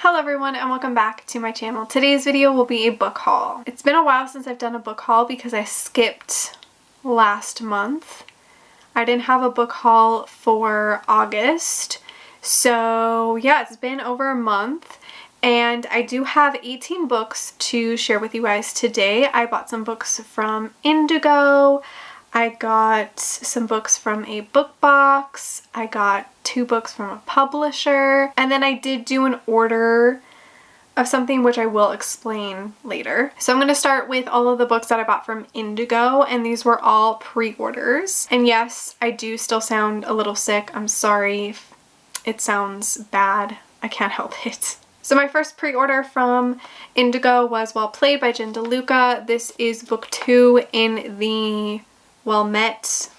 Hello everyone and welcome back to my channel. Today's video will be a book haul. It's been a while since I've done a book haul because I skipped last month. I didn't have a book haul for August. So yeah, it's been over a month and I do have 18 books to share with you guys today. I bought some books from Indigo. I got some books from a book box. I got 2 books from a publisher. And then I did do an order of something which I will explain later. So I'm going to start with all of the books that I bought from Indigo, and these were all pre-orders. And yes, I do still sound a little sick. I'm sorry if it sounds bad. I can't help it. So my first pre-order from Indigo was Well Played by Jen DeLuca. This is book 2 in the Well Met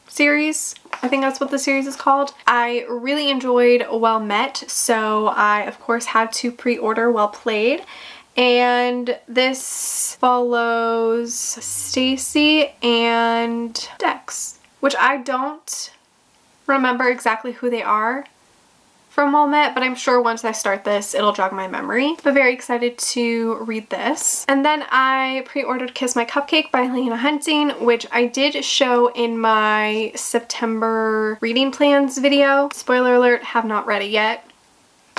series. I think that's what the series is called. I really enjoyed Well Met, so I of course had to pre-order Well Played. And this follows Stacy and Dex, which I don't remember exactly who they are from Well Met, but I'm sure once I start this it'll jog my memory. But very excited to read this. And then I pre-ordered Kiss My Cupcake by Lena Hunting, which I did show in my September reading plans video. Spoiler alert, have not read it yet,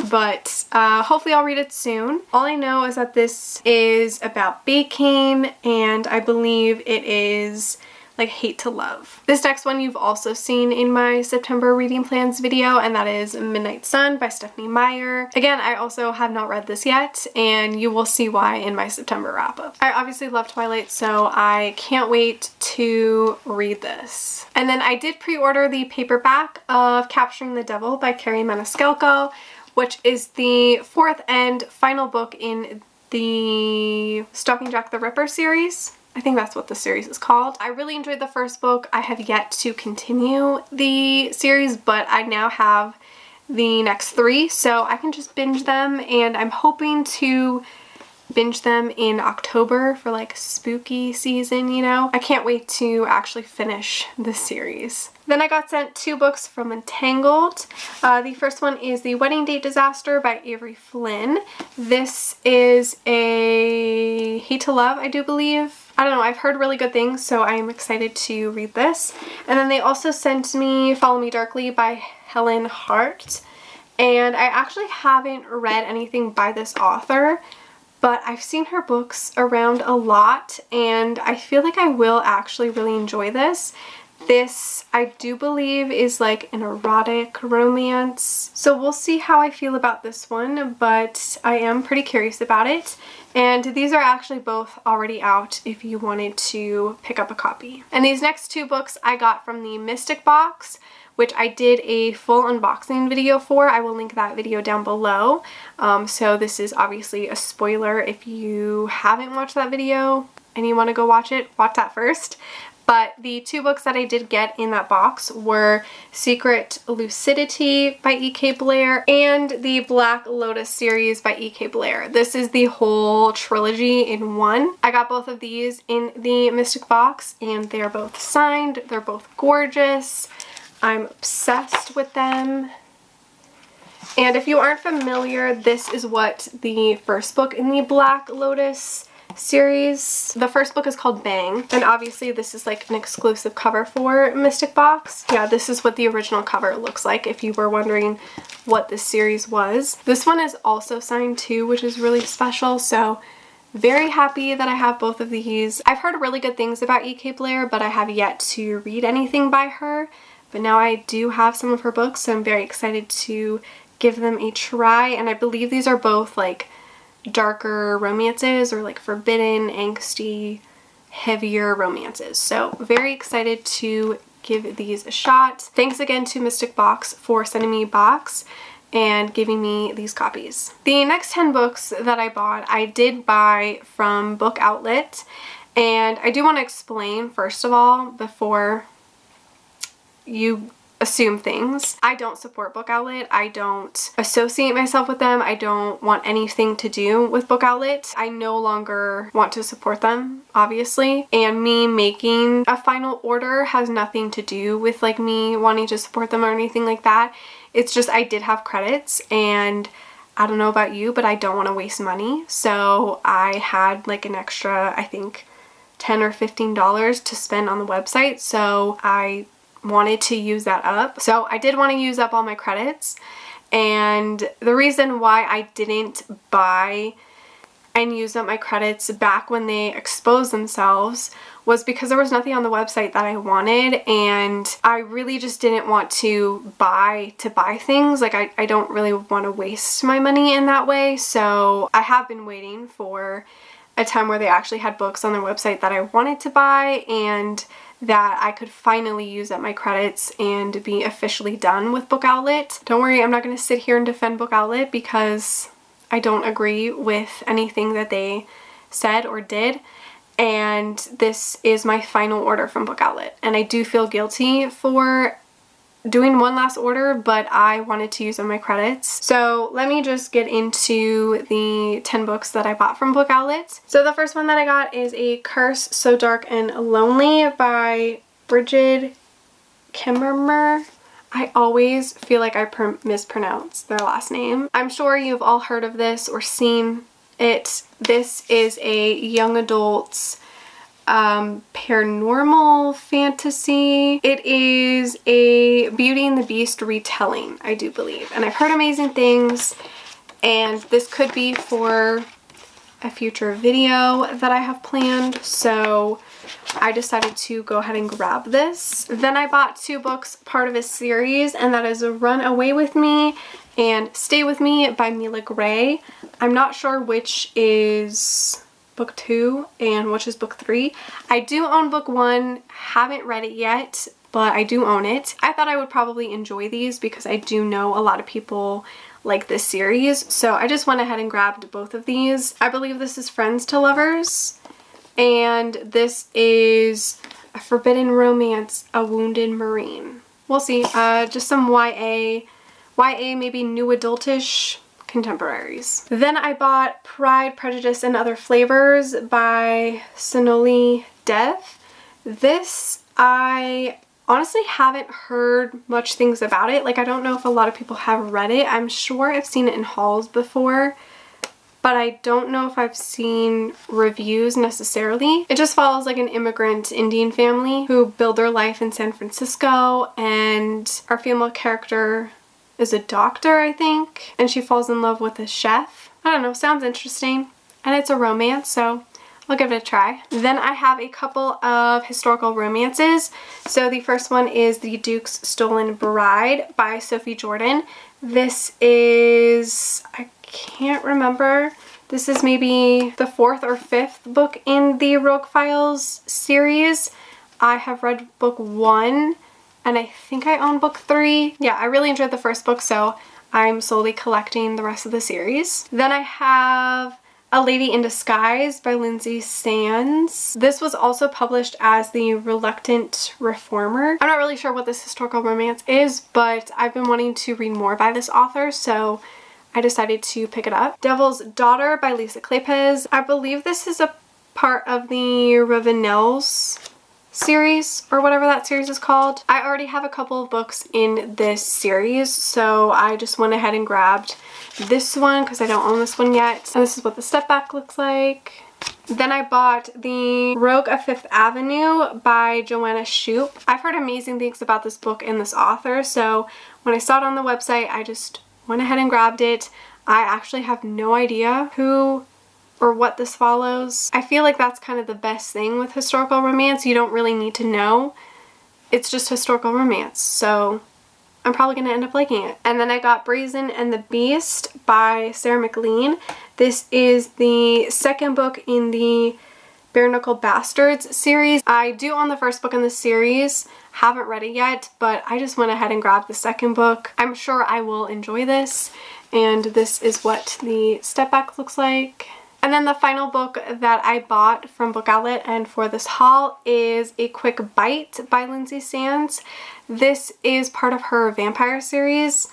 but hopefully I'll read it soon. All I know is that this is about baking, and I believe it is like hate to love. This next one you've also seen in my September reading plans video, and that is Midnight Sun by Stephanie Meyer. Again, I also have not read this yet, and you will see why in my September wrap-up. I obviously love Twilight, so I can't wait to read this. And then I did pre-order the paperback of Capturing the Devil by Carrie Maniscalco, which is the 4th and final book in the Stalking Jack the Ripper series. I think that's what the series is called. I really enjoyed the first book. I have yet to continue the series, but I now have the next 3, so I can just binge them, and I'm hoping to binge them in October for like spooky season, you know? I can't wait to actually finish this series. Then I got sent 2 books from Entangled. The first one is The Wedding Date Disaster by Avery Flynn. This is a hate to love, I do believe. I don't know, I've heard really good things, so I am excited to read this. And then they also sent me Follow Me Darkly by Helen Hart. And I actually haven't read anything by this author, but I've seen her books around a lot, and I feel like I will actually really enjoy this. This, I do believe, is like an erotic romance, so we'll see how I feel about this one, but I am pretty curious about it. And these are actually both already out if you wanted to pick up a copy. And these next 2 books I got from the Mystic Box, which I did a full unboxing video for. I will link that video down below. So this is obviously a spoiler if you haven't watched that video and you want to go watch it, watch that first. But the 2 books that I did get in that box were Secret Lucidity by E.K. Blair and the Black Lotus series by E.K. Blair. This is the whole trilogy in one. I got both of these in the Mystic Box, and they're both signed. They're both gorgeous. I'm obsessed with them. And if you aren't familiar, this is what the first book in the Black Lotus series. The first book is called Bang, and obviously this is like an exclusive cover for Mystic Box. Yeah, this is what the original cover looks like if you were wondering what this series was. This one is also signed too, which is really special, so very happy that I have both of these. I've heard really good things about E.K. Blair, but I have yet to read anything by her. But now I do have some of her books, so I'm very excited to give them a try. And I believe these are both like darker romances, or like forbidden, angsty, heavier romances. So very excited to give these a shot. Thanks again to Mystic Box for sending me a box and giving me these copies. The next 10 books that I bought, I did buy from Book Outlet. And I do want to explain, first of all, before you assume things. I don't support Book Outlet. I don't associate myself with them. I don't want anything to do with Book Outlet. I no longer want to support them, obviously. And me making a final order has nothing to do with like me wanting to support them or anything like that. It's just I did have credits and I don't know about you, but I don't want to waste money. So I had like an extra, I think, $10 or $15 to spend on the website. So I wanted to use that up. So I did want to use up all my credits. And the reason why I didn't buy and use up my credits back when they exposed themselves was because there was nothing on the website that I wanted, and I really just didn't want to buy things. Like I don't really want to waste my money in that way. So I have been waiting for a time where they actually had books on their website that I wanted to buy and that I could finally use up my credits and be officially done with Book Outlet. Don't worry, I'm not going to sit here and defend Book Outlet because I don't agree with anything that they said or did, and this is my final order from Book Outlet. And I do feel guilty for doing one last order, but I wanted to use up my credits. So let me just get into the 10 books that I bought from Book Outlet. So the first one that I got is A Curse So Dark and Lonely by Bridget Kimmerer. I always feel like I mispronounce their last name. I'm sure you've all heard of this or seen it. This is a young adult's paranormal fantasy. It is a Beauty and the Beast retelling, I do believe. And I've heard amazing things, and this could be for a future video that I have planned. So I decided to go ahead and grab this. Then I bought 2 books, part of a series, and that is Run Away With Me and Stay With Me by Mila Gray. I'm not sure which is book 2 and which is book 3. I do own book 1, haven't read it yet, but I do own it. I thought I would probably enjoy these because I do know a lot of people like this series, so I just went ahead and grabbed both of these. I believe this is Friends to Lovers, and this is A Forbidden Romance, A Wounded Marine. We'll see. Just some YA, maybe new adultish contemporaries. Then I bought Pride, Prejudice, and Other Flavors by Sonali Dev. This, I honestly haven't heard much things about it. Like, I don't know if a lot of people have read it. I'm sure I've seen it in hauls before, but I don't know if I've seen reviews necessarily. It just follows like an immigrant Indian family who build their life in San Francisco, and our female character is a doctor, I think, and she falls in love with a chef. I don't know, sounds interesting. And it's a romance, so I'll give it a try. Then I have a couple of historical romances. So the first one is The Duke's Stolen Bride by Sophie Jordan. This is, I can't remember, this is maybe the 4th or 5th book in the Rogue Files series. I have read book 1, and I think I own book 3. Yeah, I really enjoyed the first book, so I'm slowly collecting the rest of the series. Then I have A Lady in Disguise by Lindsay Sands. This was also published as The Reluctant Reformer. I'm not really sure what this historical romance is, but I've been wanting to read more by this author, so I decided to pick it up. Devil's Daughter by Lisa Kleypas. I believe this is a part of the Ravenels series, or whatever that series is called. I already have a couple of books in this series, so I just went ahead and grabbed this one because I don't own this one yet. And this is what the step back looks like. Then I bought The Rogue of Fifth Avenue by Joanna Shoup. I've heard amazing things about this book and this author, so when I saw it on the website, I just went ahead and grabbed it. I actually have no idea who or what this follows. I feel like that's kind of the best thing with historical romance. You don't really need to know. It's just historical romance, so I'm probably going to end up liking it. And then I got Brazen and the Beast by Sarah McLean. This is the second book in the Bare Knuckle Bastards series. I do own the first book in this series, haven't read it yet, but I just went ahead and grabbed the second book. I'm sure I will enjoy this, and this is what the step back looks like. And then the final book that I bought from Book Outlet and for this haul is A Quick Bite by Lindsay Sands. This is part of her vampire series,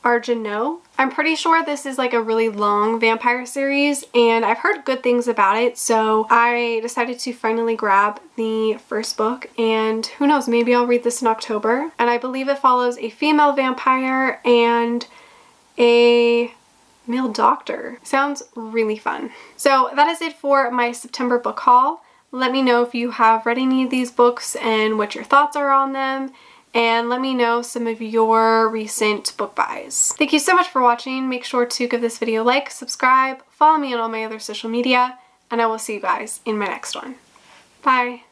Argano. I'm pretty sure this is like a really long vampire series, and I've heard good things about it, so I decided to finally grab the first book, and who knows, maybe I'll read this in October. And I believe it follows a female vampire and a Male doctor. Sounds really fun. So that is it for my September book haul. Let me know if you have read any of these books and what your thoughts are on them. And let me know some of your recent book buys. Thank you so much for watching. Make sure to give this video a like, subscribe, follow me on all my other social media, and I will see you guys in my next one. Bye!